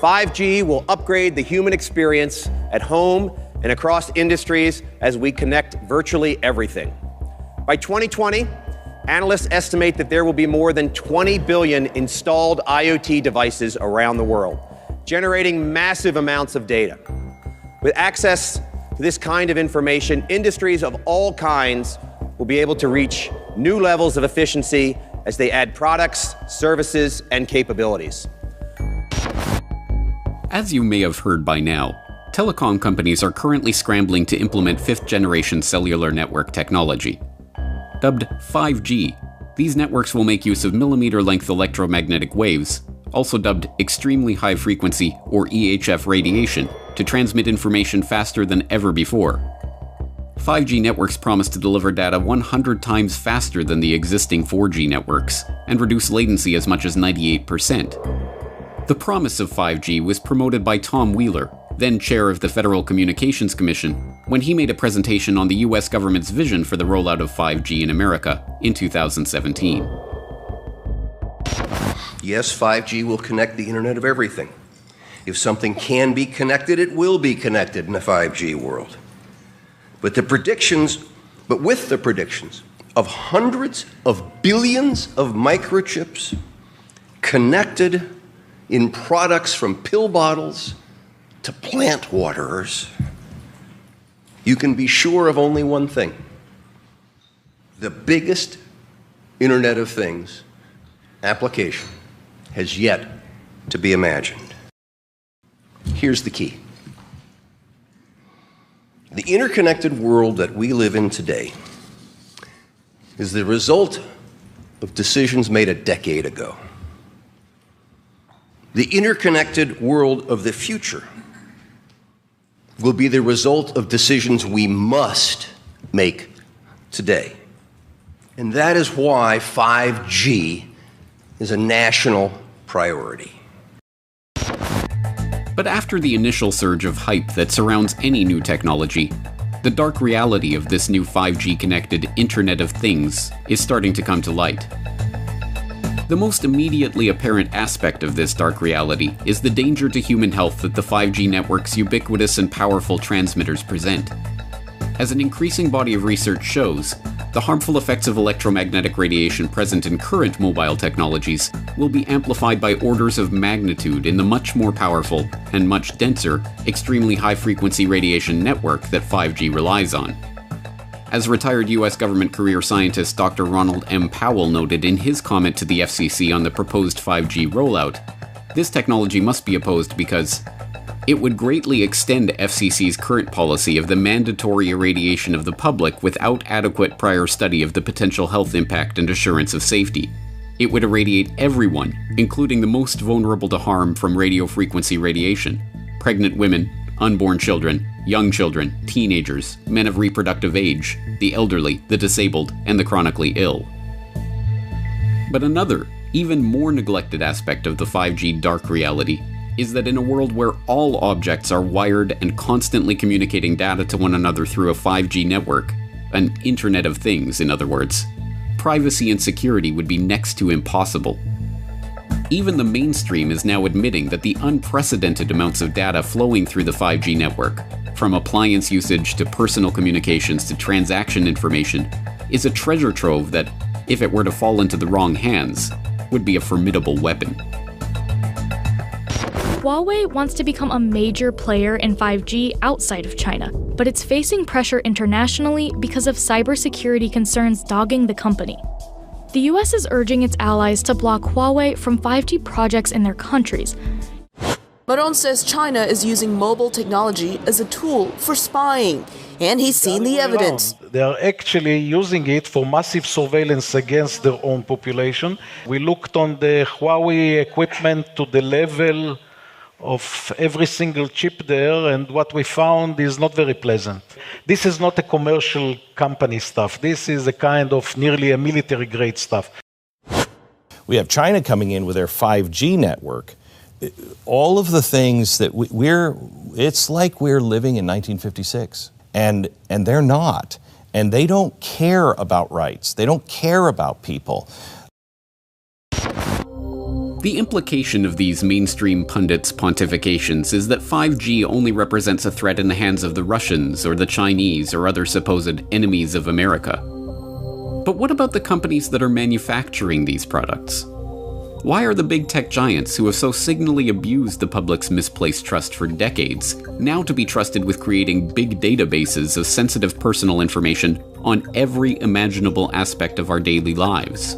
5G will upgrade the human experience at home and across industries as we connect virtually everything. By 2020, analysts estimate that there will be more than 20 billion installed IoT devices around the world, generating massive amounts of data. With access to this kind of information, industries of all kinds will be able to reach new levels of efficiency as they add products, services, and capabilities. As you may have heard by now, telecom companies are currently scrambling to implement fifth-generation cellular network technology. Dubbed 5G, these networks will make use of millimeter-length electromagnetic waves, also dubbed extremely high-frequency or EHF radiation, to transmit information faster than ever before. 5G networks promise to deliver data 100 times faster than the existing 4G networks, and reduce latency as much as 98%. The promise of 5G was promoted by Tom Wheeler, then chair of the Federal Communications Commission, when he made a presentation on the US government's vision for the rollout of 5G in America in 2017. Yes, 5G will connect the Internet of everything. If something can be connected, it will be connected in a 5G world. But with the predictions of hundreds of billions of microchips connected in products from pill bottles to plant waterers, you can be sure of only one thing. The biggest Internet of Things application has yet to be imagined. Here's the key. The interconnected world that we live in today is the result of decisions made a decade ago. The interconnected world of the future will be the result of decisions we must make today. And that is why 5G is a national priority. But after the initial surge of hype that surrounds any new technology, the dark reality of this new 5G-connected Internet of Things is starting to come to light. The most immediately apparent aspect of this dark reality is the danger to human health that the 5G network's ubiquitous and powerful transmitters present. As an increasing body of research shows, the harmful effects of electromagnetic radiation present in current mobile technologies will be amplified by orders of magnitude in the much more powerful and much denser, extremely high-frequency radiation network that 5G relies on. As retired US government career scientist Dr. Ronald M. Powell noted in his comment to the FCC on the proposed 5G rollout, this technology must be opposed because it would greatly extend FCC's current policy of the mandatory irradiation of the public without adequate prior study of the potential health impact and assurance of safety. It would irradiate everyone, including the most vulnerable to harm from radio frequency radiation: pregnant women, unborn children, young children, teenagers, men of reproductive age, the elderly, the disabled, and the chronically ill. But another, even more neglected aspect of the 5G dark reality is that in a world where all objects are wired and constantly communicating data to one another through a 5G network, an Internet of Things, in other words, privacy and security would be next to impossible. Even the mainstream is now admitting that the unprecedented amounts of data flowing through the 5G network, from appliance usage to personal communications to transaction information, is a treasure trove that, if it were to fall into the wrong hands, would be a formidable weapon. Huawei wants to become a major player in 5G outside of China, but it's facing pressure internationally because of cybersecurity concerns dogging the company. The US is urging its allies to block Huawei from 5G projects in their countries. Maron says China is using mobile technology as a tool for spying, and he's seen the evidence. They are actually using it for massive surveillance against their own population. We looked on the Huawei equipment to the level of every single chip there, and what we found is not very pleasant. This is not a commercial company stuff. This is a kind of nearly a military-grade stuff. We have China coming in with their 5G network. All of the things that it's like we're living in 1956, and they're not. And they don't care about rights. They don't care about people. The implication of these mainstream pundits' pontifications is that 5G only represents a threat in the hands of the Russians or the Chinese or other supposed enemies of America. But what about the companies that are manufacturing these products? Why are the big tech giants who have so signally abused the public's misplaced trust for decades now to be trusted with creating big databases of sensitive personal information on every imaginable aspect of our daily lives?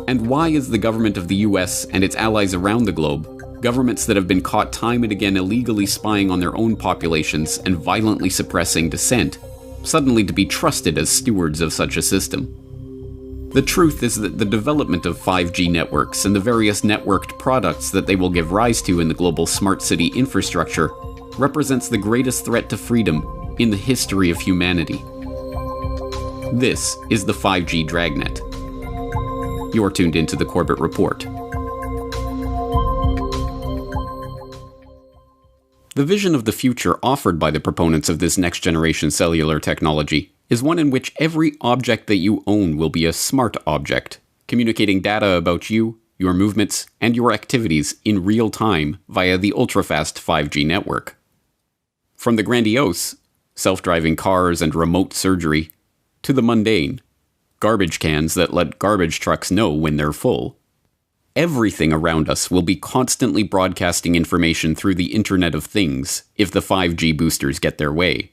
And why is the government of the US and its allies around the globe, governments that have been caught time and again illegally spying on their own populations and violently suppressing dissent, suddenly to be trusted as stewards of such a system? The truth is that the development of 5G networks and the various networked products that they will give rise to in the global smart city infrastructure represents the greatest threat to freedom in the history of humanity. This is the 5G Dragnet. You're tuned into the Corbett Report. The vision of the future offered by the proponents of this next-generation cellular technology is one in which every object that you own will be a smart object, communicating data about you, your movements, and your activities in real time via the ultra-fast 5G network. From the grandiose, self-driving cars and remote surgery, to the mundane, garbage cans that let garbage trucks know when they're full, everything around us will be constantly broadcasting information through the Internet of Things if the 5G boosters get their way.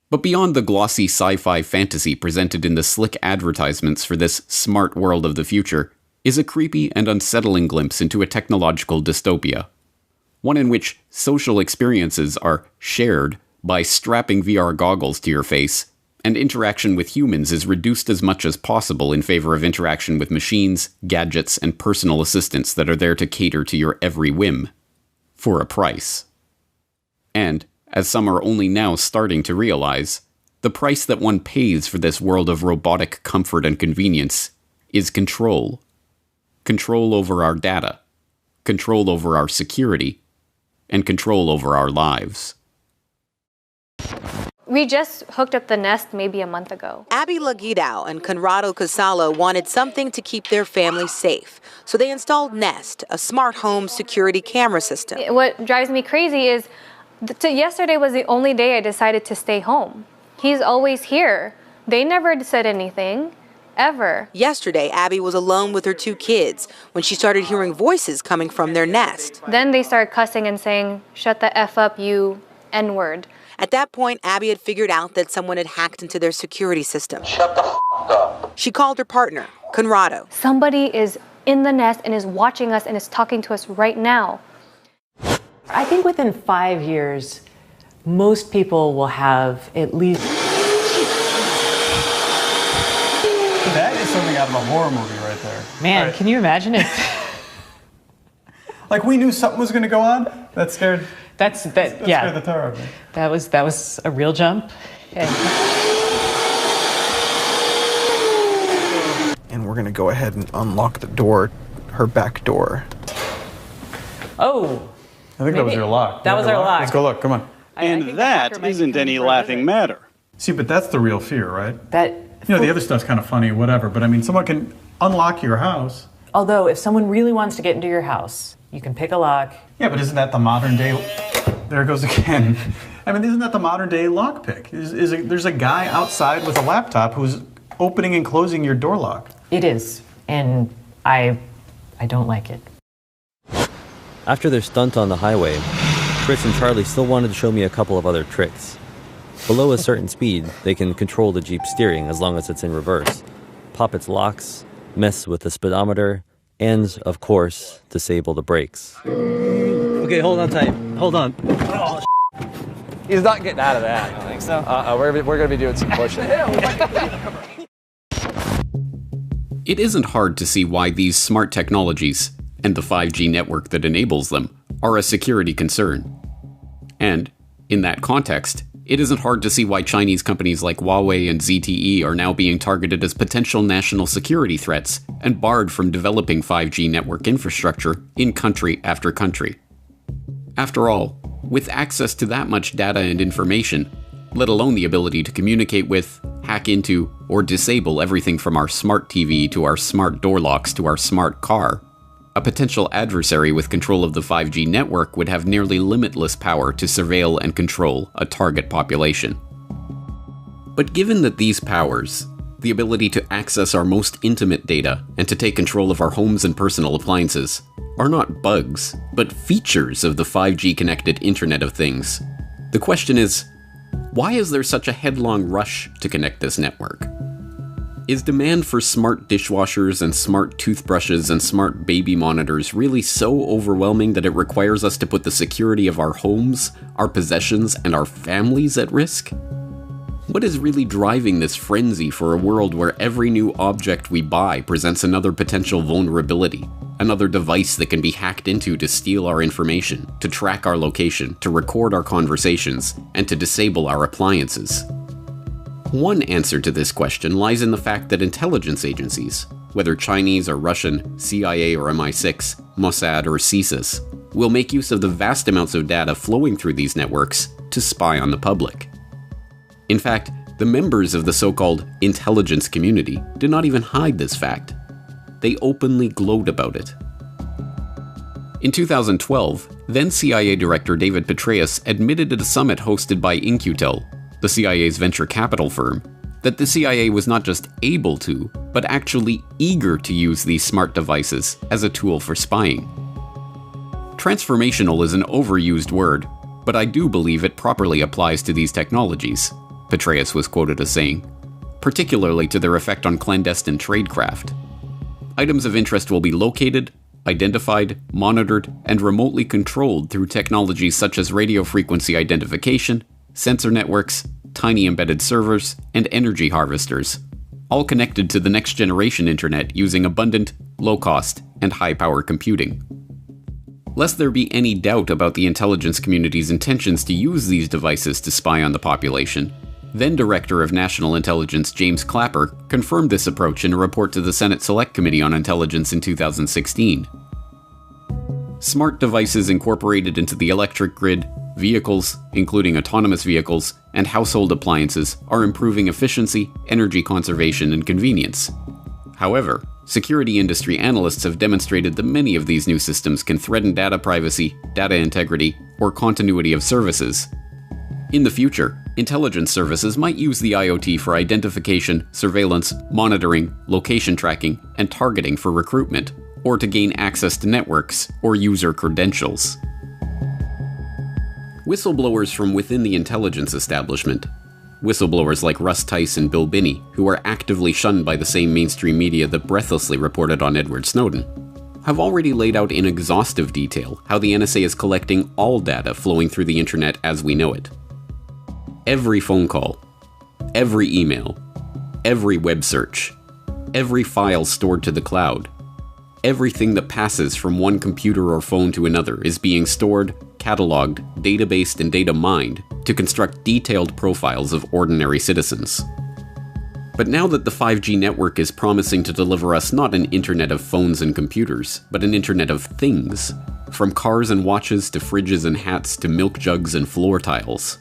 But beyond the glossy sci-fi fantasy presented in the slick advertisements for this smart world of the future is a creepy and unsettling glimpse into a technological dystopia. One in which social experiences are shared by strapping VR goggles to your face, and interaction with humans is reduced as much as possible in favor of interaction with machines, gadgets, and personal assistants that are there to cater to your every whim, for a price. And, as some are only now starting to realize, the price that one pays for this world of robotic comfort and convenience is control. Control over our data, control over our security, and control over our lives. We just hooked up the Nest maybe a month ago. Abby Laguidao and Conrado Casalo wanted something to keep their family safe, so they installed Nest, a smart home security camera system. What drives me crazy is yesterday was the only day I decided to stay home. He's always here. They never said anything, ever. Yesterday, Abby was alone with her 2 kids when she started hearing voices coming from their Nest. Then they started cussing and saying, "Shut the F up, you N-word." At that point, Abby had figured out that someone had hacked into their security system. Shut the f*** up. She called her partner, Conrado. Somebody is in the Nest and is watching us and is talking to us right now. I think within 5 years, most people will have at least... That is something out of a horror movie right there. Man, right. Can you imagine it? Like we knew something was going to go on? That scared... That yeah. Scared the tar out of me. That was a real jump. And we're going to go ahead and unlock the door, her back door. Oh. I think that was your lock. That was our lock. Let's go look, come on. And that isn't any laughing matter. See, but that's the real fear, right? That... You know, the other stuff's kind of funny, whatever, but I mean, someone can unlock your house. Although, if someone really wants to get into your house, you can pick a lock. Yeah, but isn't that the modern day... There it goes again. I mean, isn't that the modern day lockpick? There's a guy outside with a laptop who's opening and closing your door lock. It is, and I don't like it. After their stunt on the highway, Chris and Charlie still wanted to show me a couple of other tricks. Below a certain speed, they can control the Jeep steering as long as it's in reverse, pop its locks, mess with the speedometer, and, of course, disable the brakes. Okay, hold on tight. Hold on. Oh, he's not getting out of that. I don't think so. We're going to be doing some pushing. It isn't hard to see why these smart technologies, and the 5G network that enables them, are a security concern. And, in that context, it isn't hard to see why Chinese companies like Huawei and ZTE are now being targeted as potential national security threats and barred from developing 5G network infrastructure in country after country. After all, with access to that much data and information, let alone the ability to communicate with, hack into, or disable everything from our smart TV to our smart door locks to our smart car, a potential adversary with control of the 5G network would have nearly limitless power to surveil and control a target population. But given that these powers, the ability to access our most intimate data and to take control of our homes and personal appliances, are not bugs, but features of the 5G connected Internet of Things, the question is, why is there such a headlong rush to connect this network? Is demand for smart dishwashers and smart toothbrushes and smart baby monitors really so overwhelming that it requires us to put the security of our homes, our possessions, and our families at risk? What is really driving this frenzy for a world where every new object we buy presents another potential vulnerability, another device that can be hacked into to steal our information, to track our location, to record our conversations, and to disable our appliances? One answer to this question lies in the fact that intelligence agencies, whether Chinese or Russian, CIA or MI6, Mossad or CSIS, will make use of the vast amounts of data flowing through these networks to spy on the public. In fact, the members of the so-called intelligence community do not even hide this fact. They openly gloat about it. In 2012, then CIA Director David Petraeus admitted at a summit hosted by In-Q-Tel, the CIA's venture capital firm, that the CIA was not just able to, but actually eager to use these smart devices as a tool for spying. Transformational is an overused word, but I do believe it properly applies to these technologies, Petraeus was quoted as saying, particularly to their effect on clandestine tradecraft. Items of interest will be located, identified, monitored, and remotely controlled through technologies such as radio frequency identification, sensor networks, tiny embedded servers, and energy harvesters, all connected to the next generation internet using abundant, low-cost, and high-power computing. Lest there be any doubt about the intelligence community's intentions to use these devices to spy on the population, then Director of National Intelligence James Clapper confirmed this approach in a report to the Senate Select Committee on Intelligence in 2016. Smart devices incorporated into the electric grid, vehicles, including autonomous vehicles, and household appliances are improving efficiency, energy conservation, and convenience. However, security industry analysts have demonstrated that many of these new systems can threaten data privacy, data integrity, or continuity of services. In the future, intelligence services might use the IoT for identification, surveillance, monitoring, location tracking, and targeting for recruitment, or to gain access to networks or user credentials. Whistleblowers from within the intelligence establishment, whistleblowers like Russ Tice and Bill Binney, who are actively shunned by the same mainstream media that breathlessly reported on Edward Snowden, have already laid out in exhaustive detail how the NSA is collecting all data flowing through the internet as we know it. Every phone call, every email, every web search, every file stored to the cloud, everything that passes from one computer or phone to another is being stored, cataloged, databased, and data mined to construct detailed profiles of ordinary citizens. But now that the 5G network is promising to deliver us not an internet of phones and computers, but an internet of things, from cars and watches to fridges and hats to milk jugs and floor tiles,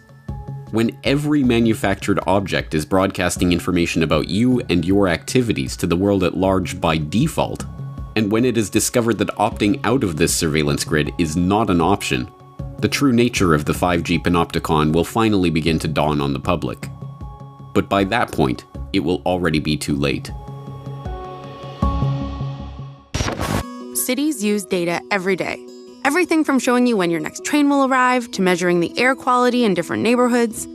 when every manufactured object is broadcasting information about you and your activities to the world at large by default, and when it is discovered that opting out of this surveillance grid is not an option, the true nature of the 5G panopticon will finally begin to dawn on the public. But by that point, it will already be too late. Cities use data every day. Everything from showing you when your next train will arrive to measuring the air quality in different neighborhoods.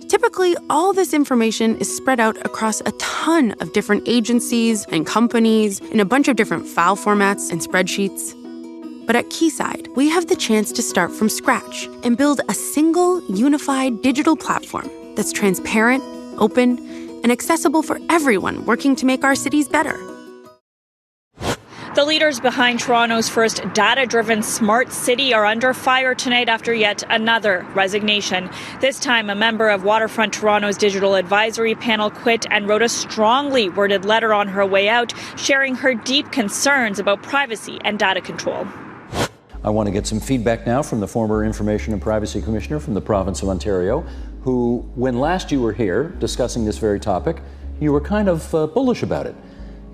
Typically, all this information is spread out across a ton of different agencies and companies in a bunch of different file formats and spreadsheets. But at Keysight, we have the chance to start from scratch and build a single, unified digital platform that's transparent, open, and accessible for everyone working to make our cities better. The leaders behind Toronto's first data-driven smart city are under fire tonight after yet another resignation. This time, a member of Waterfront Toronto's digital advisory panel quit and wrote a strongly worded letter on her way out, sharing her deep concerns about privacy and data control. I want to get some feedback now from the former Information and Privacy Commissioner from the province of Ontario, who, when last you were here discussing this very topic, you were kind of bullish about it.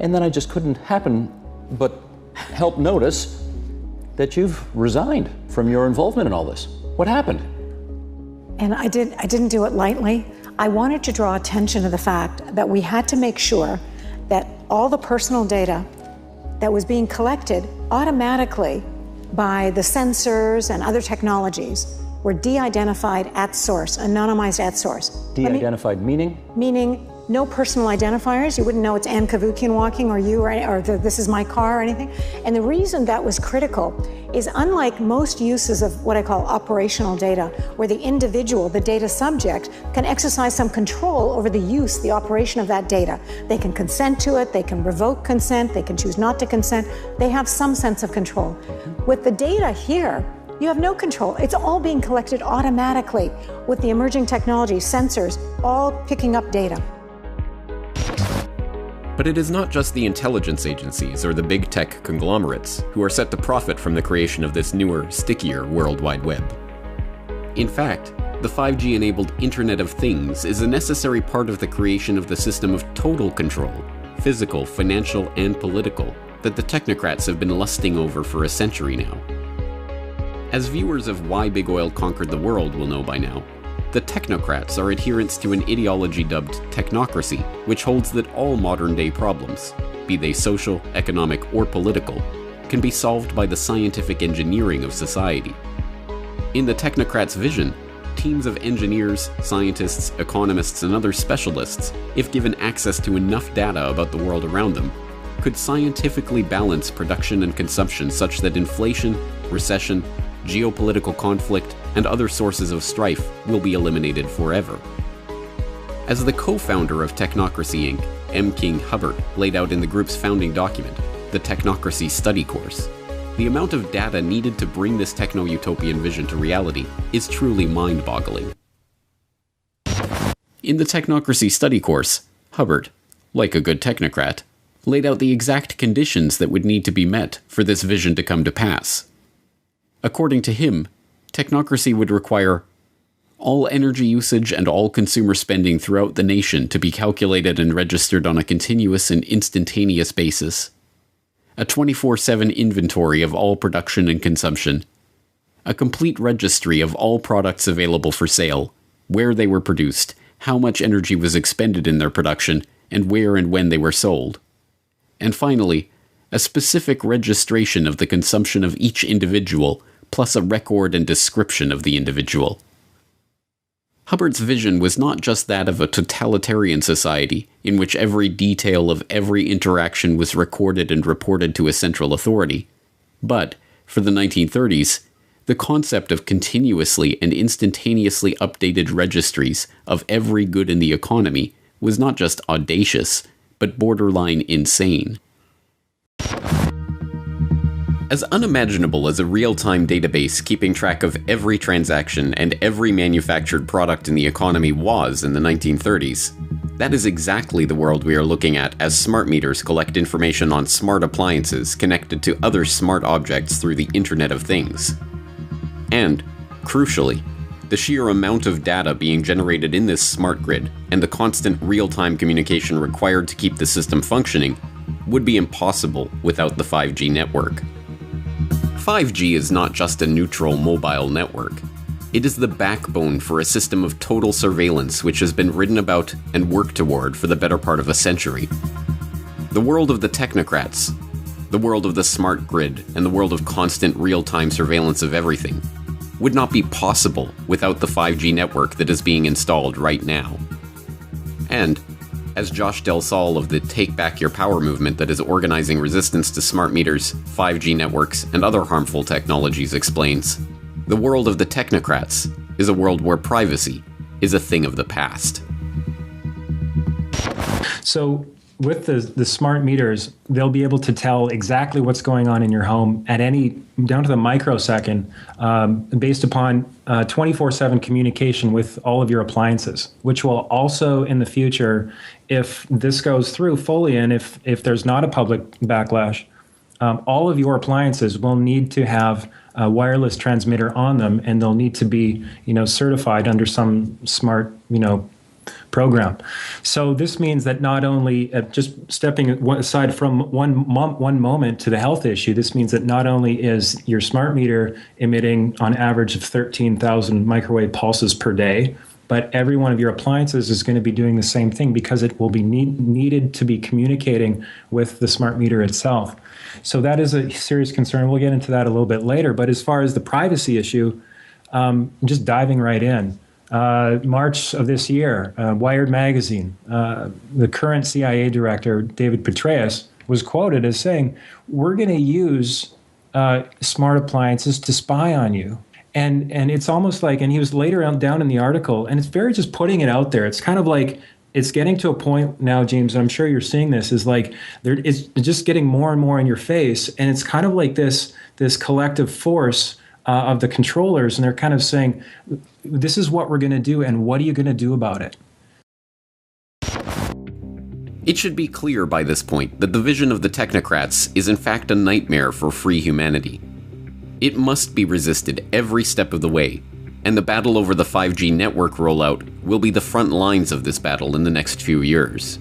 And then I just couldn't happen but help notice that you've resigned from your involvement in all this. What happened? And I didn't do it lightly. I wanted to draw attention to the fact that we had to make sure that all the personal data that was being collected automatically by the sensors and other technologies were de-identified at source, anonymized at source. De-identified meaning? Meaning no personal identifiers. You wouldn't know it's Ann Kavukian walking or you or this is my car or anything. And the reason that was critical is unlike most uses of what I call operational data, where the individual, the data subject, can exercise some control over the use, the operation of that data. They can consent to it, they can revoke consent, they can choose not to consent. They have some sense of control. With the data here, you have no control. It's all being collected automatically with the emerging technology, sensors, all picking up data. But it is not just the intelligence agencies or the big tech conglomerates who are set to profit from the creation of this newer, stickier World Wide Web. In fact, the 5G-enabled Internet of Things is a necessary part of the creation of the system of total control, physical, financial, and political, that the technocrats have been lusting over for a century now. As viewers of Why Big Oil Conquered the World will know by now, the technocrats are adherents to an ideology dubbed technocracy, which holds that all modern-day problems, be they social, economic, or political, can be solved by the scientific engineering of society. In the technocrats' vision, teams of engineers, scientists, economists, and other specialists, if given access to enough data about the world around them, could scientifically balance production and consumption such that inflation, recession, geopolitical conflict, and other sources of strife will be eliminated forever. As the co-founder of Technocracy Inc., M. King Hubbard laid out in the group's founding document, the Technocracy Study Course, the amount of data needed to bring this techno-utopian vision to reality is truly mind-boggling. In the Technocracy Study Course, Hubbard, like a good technocrat, laid out the exact conditions that would need to be met for this vision to come to pass. According to him, technocracy would require all energy usage and all consumer spending throughout the nation to be calculated and registered on a continuous and instantaneous basis, a 24/7 inventory of all production and consumption, a complete registry of all products available for sale, where they were produced, how much energy was expended in their production, and where and when they were sold, and finally, a specific registration of the consumption of each individual, plus a record and description of the individual. Hubbard's vision was not just that of a totalitarian society, in which every detail of every interaction was recorded and reported to a central authority, but, for the 1930s, the concept of continuously and instantaneously updated registries of every good in the economy was not just audacious, but borderline insane. As unimaginable as a real-time database keeping track of every transaction and every manufactured product in the economy was in the 1930s, that is exactly the world we are looking at as smart meters collect information on smart appliances connected to other smart objects through the Internet of Things. And, crucially, the sheer amount of data being generated in this smart grid and the constant real-time communication required to keep the system functioning would be impossible without the 5G network. 5G is not just a neutral mobile network. It is the backbone for a system of total surveillance which has been written about and worked toward for the better part of a century. The world of the technocrats, the world of the smart grid, and the world of constant real-time surveillance of everything would not be possible without the 5G network that is being installed right now. And, as Josh Del Sol of the Take Back Your Power movement that is organizing resistance to smart meters, 5G networks, and other harmful technologies explains, the world of the technocrats is a world where privacy is a thing of the past. So with the smart meters, they'll be able to tell exactly what's going on in your home at down to the microsecond, based upon 24/7 communication with all of your appliances, which will also in the future, if this goes through fully and if there's not a public backlash, all of your appliances will need to have a wireless transmitter on them, and they'll need to be, certified under some smart, program. So this means that not only just stepping aside from one moment to the health issue, this means that not only is your smart meter emitting on average of 13,000 microwave pulses per day, but every one of your appliances is going to be doing the same thing because it will be needed to be communicating with the smart meter itself. So that is a serious concern. We'll get into that a little bit later. But as far as the privacy issue, just diving right in. March of this year, Wired magazine, the current CIA director, David Petraeus, was quoted as saying, "We're going to use smart appliances to spy on you." And it's almost like, and he was later down in the article, and it's very just putting it out there. It's kind of like, it's getting to a point now, James, and I'm sure you're seeing this, is like, it's just getting more and more in your face. And it's kind of like this collective force of the controllers, and they're kind of saying, this is what we're going to do, and what are you going to do about it? It should be clear by this point that the vision of the technocrats is in fact a nightmare for free humanity. It must be resisted every step of the way, and the battle over the 5G network rollout will be the front lines of this battle in the next few years.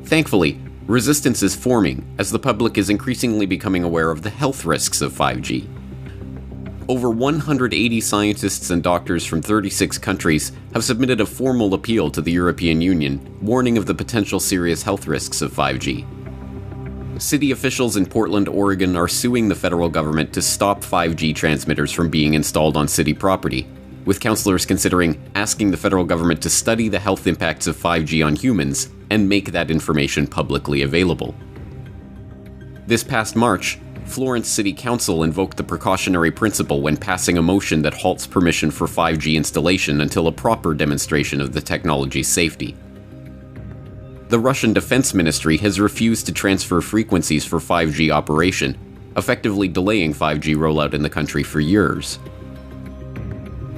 Thankfully, resistance is forming as the public is increasingly becoming aware of the health risks of 5G. Over 180 scientists and doctors from 36 countries have submitted a formal appeal to the European Union, warning of the potential serious health risks of 5G. City officials in Portland, Oregon are suing the federal government to stop 5G transmitters from being installed on city property, with councilors considering asking the federal government to study the health impacts of 5G on humans and make that information publicly available. This past March, Florence City Council invoked the precautionary principle when passing a motion that halts permission for 5G installation until a proper demonstration of the technology's safety. The Russian Defense Ministry has refused to transfer frequencies for 5G operation, effectively delaying 5G rollout in the country for years.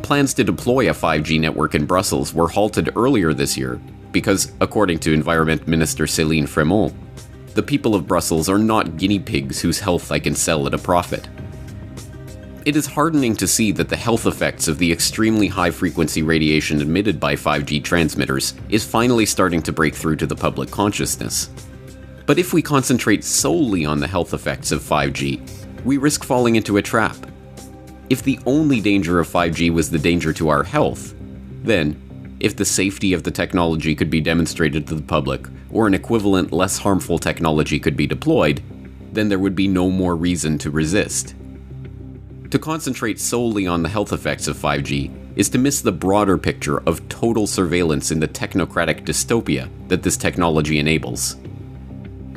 Plans to deploy a 5G network in Brussels were halted earlier this year because, according to Environment Minister Céline Frémont, the people of Brussels are not guinea pigs whose health I can sell at a profit. It is heartening to see that the health effects of the extremely high-frequency radiation emitted by 5G transmitters is finally starting to break through to the public consciousness. But if we concentrate solely on the health effects of 5G, we risk falling into a trap. If the only danger of 5G was the danger to our health, then, if the safety of the technology could be demonstrated to the public, or an equivalent less harmful technology could be deployed, then there would be no more reason to resist. To concentrate solely on the health effects of 5G is to miss the broader picture of total surveillance in the technocratic dystopia that this technology enables.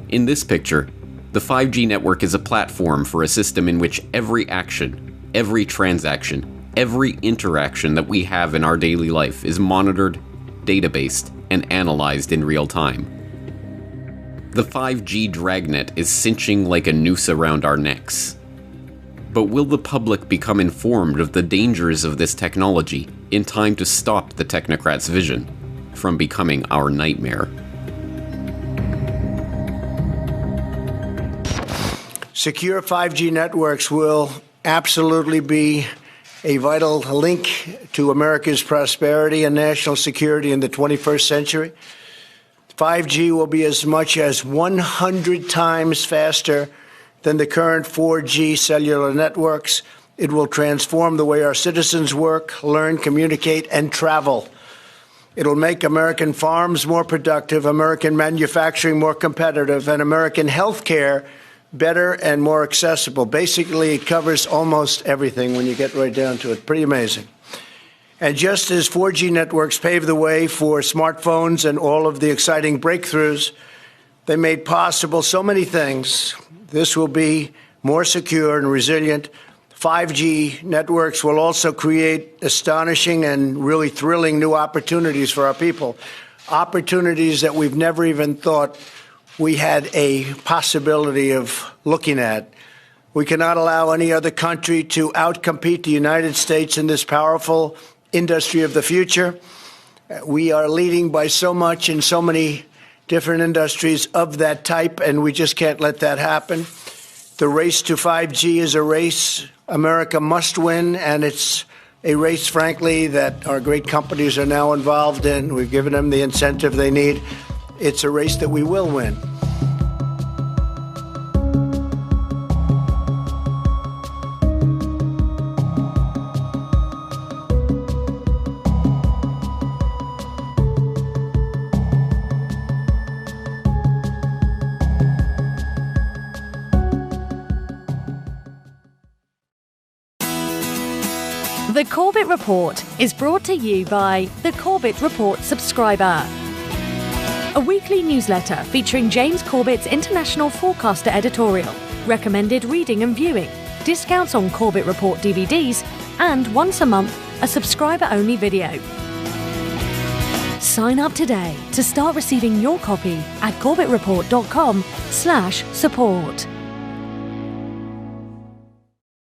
In this picture, the 5G network is a platform for a system in which every action, every transaction, every interaction that we have in our daily life is monitored, databased, and analyzed in real time. The 5G Dragnet is cinching like a noose around our necks. But will the public become informed of the dangers of this technology in time to stop the technocrats' vision from becoming our nightmare? Secure 5G networks will absolutely be a vital link to America's prosperity and national security in the 21st century. 5G will be as much as 100 times faster than the current 4G cellular networks. It will transform the way our citizens work, learn, communicate, and travel. It will make American farms more productive, American manufacturing more competitive, and American healthcare better and more accessible. Basically, it covers almost everything when you get right down to it. Pretty amazing. And just as 4G networks paved the way for smartphones and all of the exciting breakthroughs, they made possible so many things. This will be more secure and resilient. 5G networks will also create astonishing and really thrilling new opportunities for our people, opportunities that we've never even thought we had a possibility of looking at. We cannot allow any other country to outcompete the United States in this powerful industry of the future. We are leading by so much in so many different industries of that type, and we just can't let that happen. The race to 5G is a race America must win, and it's a race, frankly, that our great companies are now involved in. We've given them the incentive they need. It's a race that we will win. The Corbett Report is brought to you by the Corbett Report subscriber, a weekly newsletter featuring James Corbett's International Forecaster editorial, recommended reading and viewing, discounts on Corbett Report DVDs, and once a month, a subscriber-only video. Sign up today to start receiving your copy at corbettreport.com/support.